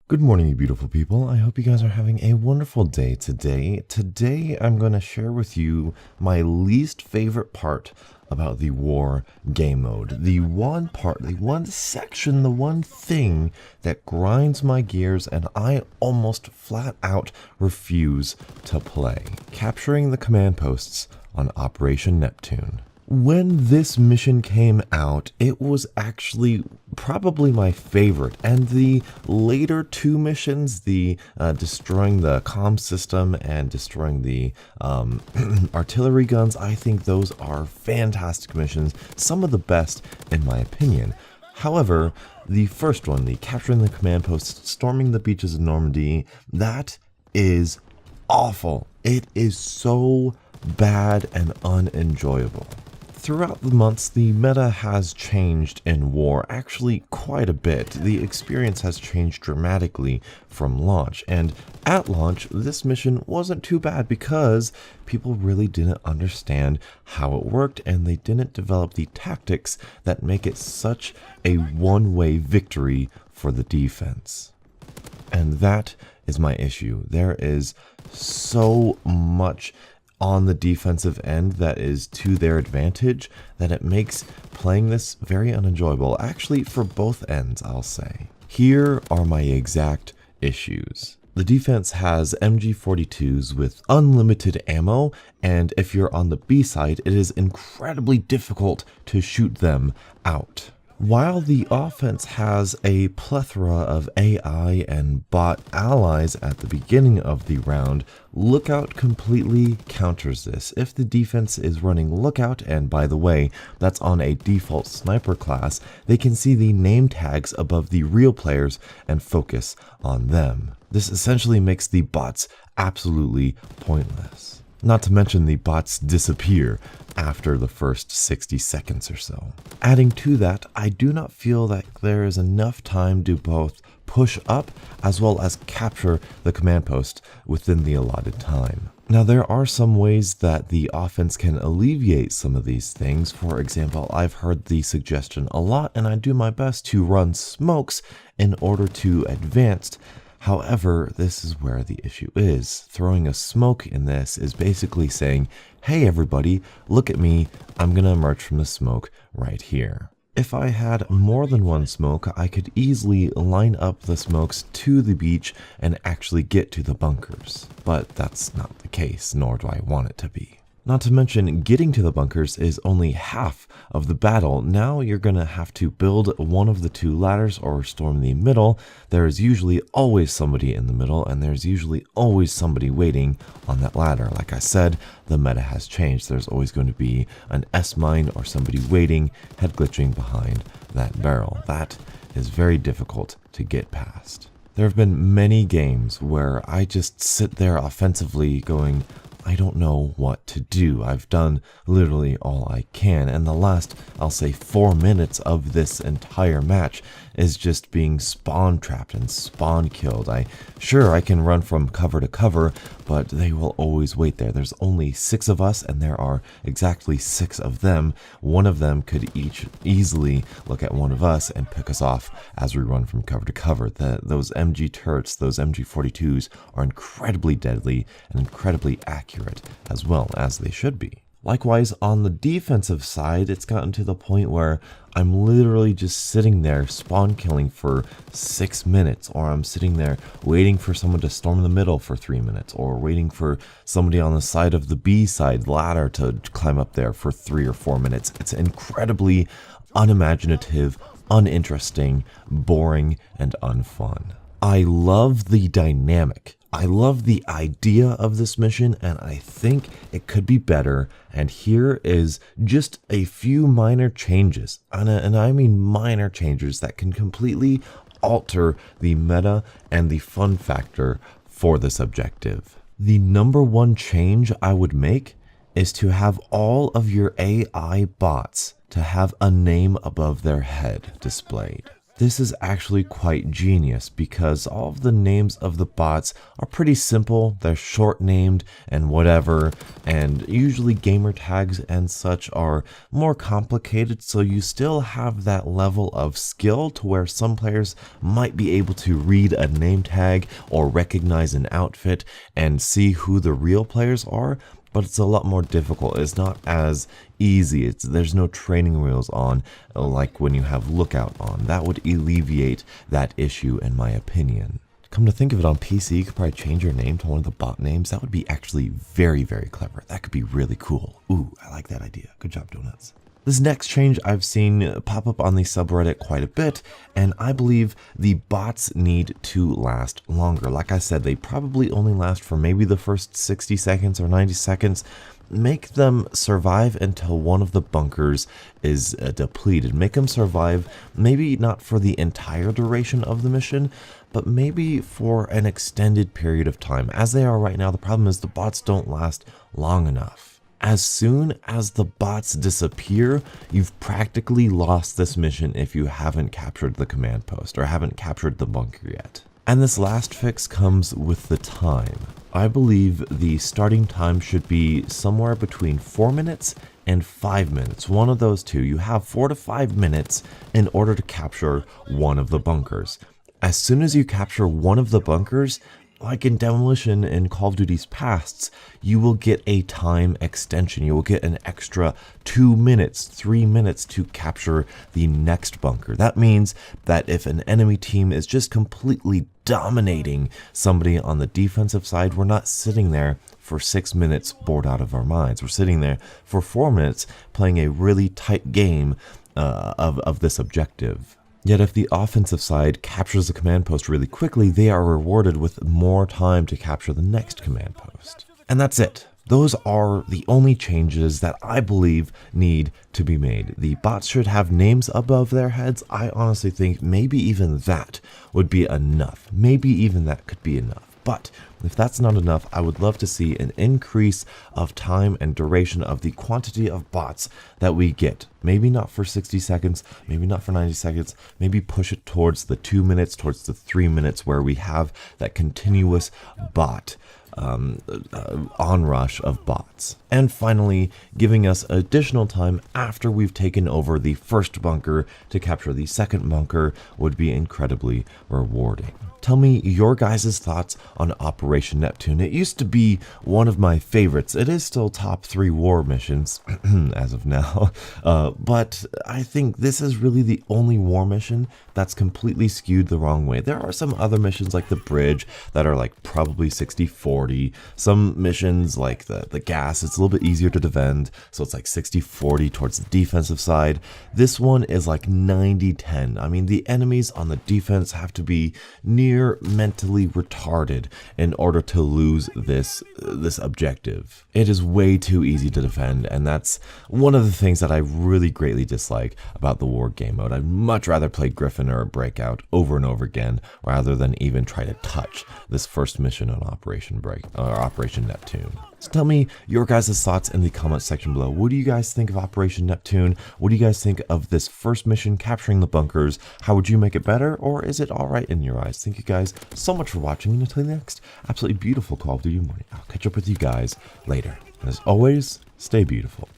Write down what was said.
Good morning, you beautiful people. I hope you guys are having a wonderful day today. Today, I'm going to share with you my least favorite part about the war game mode. The one part, the one section, the one thing that grinds my gears and I almost flat out refuse to play. Capturing the command posts on Operation Neptune. When this mission came out, it was actually probably my favorite, and the later two missions, the destroying the comm system and destroying the artillery guns, I think those are fantastic missions, some of the best in my opinion. However, the first one, the capturing the command posts, storming the beaches of Normandy, that is awful. It is so bad and unenjoyable. Throughout the months, the meta has changed in war, actually quite a bit. The experience has changed dramatically from launch, and at launch, this mission wasn't too bad because people really didn't understand how it worked and they didn't develop the tactics that make it such a one-way victory for the defense. And that is my issue. There is so much on the defensive end that is to their advantage that it makes playing this very unenjoyable. Actually, for both ends, I'll say. Here are my exact issues. The defense has MG42s with unlimited ammo, and if you're on the B side, it is incredibly difficult to shoot them out. While the offense has a plethora of AI and bot allies at the beginning of the round, Lookout completely counters this. If the defense is running Lookout, and by the way, that's on a default sniper class, they can see the name tags above the real players and focus on them. This essentially makes the bots absolutely pointless. Not to mention the bots disappear after the first 60 seconds or so. Adding to that, I do not feel that there is enough time to both push up as well as capture the command post within the allotted time. Now, there are some ways that the offense can alleviate some of these things. For example, I've heard the suggestion a lot, and I do my best to run smokes in order to advance. However, this is where the issue is. Throwing a smoke in this is basically saying, hey everybody, look at me, I'm gonna emerge from the smoke right here. If I had more than one smoke, I could easily line up the smokes to the beach and actually get to the bunkers. But that's not the case, nor do I want it to be. Not to mention, getting to the bunkers is only half of the battle. Now you're gonna have to build one of the two ladders or storm the middle. There is usually always somebody in the middle, and there's usually always somebody waiting on that ladder. Like I said, the meta has changed. There's always going to be an S-mine or somebody waiting, head glitching behind that barrel. That is very difficult to get past. There have been many games where I just sit there offensively going, I don't know what to do. I've done literally all I can, and the last, I'll say 4 minutes of this entire match is just being spawn trapped and spawn killed. Sure, I can run from cover to cover, but they will always wait there. There's only 6 of us, and there are exactly 6 of them. One of them could easily look at one of us and pick us off as we run from cover to cover. Those MG turrets, those MG42s are incredibly deadly and incredibly accurate, as well as they should be. Likewise, on the defensive side, it's gotten to the point where I'm literally just sitting there spawn killing for 6 minutes, or I'm sitting there waiting for someone to storm the middle for 3 minutes, or waiting for somebody on the side of the B side ladder to climb up there for 3 or 4 minutes. It's incredibly unimaginative, uninteresting, boring, and unfun. I love the dynamic. I love the idea of this mission, and I think it could be better, and here is just a few minor changes, and I mean minor changes that can completely alter the meta and the fun factor for this objective. The number one change I would make is to have all of your AI bots to have a name above their head displayed. This is actually quite genius because all of the names of the bots are pretty simple. They're short named and whatever, and usually gamer tags and such are more complicated, so you still have that level of skill to where some players might be able to read a name tag or recognize an outfit and see who the real players are. But it's a lot more difficult. It's not as easy. There's no training wheels on like when you have Lookout on. That would alleviate that issue in my opinion. Come to think of it, on PC, you could probably change your name to one of the bot names. That would be actually very, very clever. That could be really cool. Ooh, I like that idea. Good job, Donuts. This next change I've seen pop up on the subreddit quite a bit, and I believe the bots need to last longer. Like I said, they probably only last for maybe the first 60 seconds or 90 seconds. Make them survive until one of the bunkers is depleted. Make them survive, maybe not for the entire duration of the mission, but maybe for an extended period of time. As they are right now, the problem is the bots don't last long enough. As soon as the bots disappear, you've practically lost this mission if you haven't captured the command post or haven't captured the bunker yet. And this last fix comes with the time. I believe the starting time should be somewhere between 4 minutes and 5 minutes. One of those two. You have 4 to 5 minutes in order to capture one of the bunkers. As soon as you capture one of the bunkers, like in Demolition in Call of Duty's pasts, you will get a time extension. You will get an extra 2 minutes, 3 minutes to capture the next bunker. That means that if an enemy team is just completely dominating somebody on the defensive side, we're not sitting there for 6 minutes bored out of our minds. We're sitting there for 4 minutes playing a really tight game of this objective. Yet if the offensive side captures the command post really quickly, they are rewarded with more time to capture the next command post. And that's it. Those are the only changes that I believe need to be made. The bots should have names above their heads. I honestly think maybe even that would be enough. Maybe even that could be enough. But if that's not enough, I would love to see an increase of time and duration of the quantity of bots that we get. Maybe not for 60 seconds, maybe not for 90 seconds, maybe push it towards the 2 minutes, towards the 3 minutes where we have that continuous bot onrush of bots. And finally, giving us additional time after we've taken over the first bunker to capture the second bunker would be incredibly rewarding. Tell me your guys' thoughts on Operation Neptune. It used to be one of my favorites. It is still top 3 war missions as of now, but I think this is really the only war mission that's completely skewed the wrong way. There are some other missions like the bridge that are like probably 60-40. Some missions like the gas, it's a little bit easier to defend, so it's like 60-40 towards the defensive side. This one is like 90-10. I mean, the enemies on the defense have to be near mentally retarded in order to lose this objective. It is way too easy to defend, and that's one of the things that I really greatly dislike about the war game mode. I'd much rather play Griffin or Breakout over and over again rather than even try to touch this first mission on Operation Neptune. So tell me your guys' thoughts in the comment section below. What do you guys think of Operation Neptune? What do you guys think of this first mission, capturing the bunkers? How would you make it better, or is it alright in your eyes? Thank you guys so much for watching, and until the next absolutely beautiful Call of Duty morning, I'll catch up with you guys later. And as always, stay beautiful.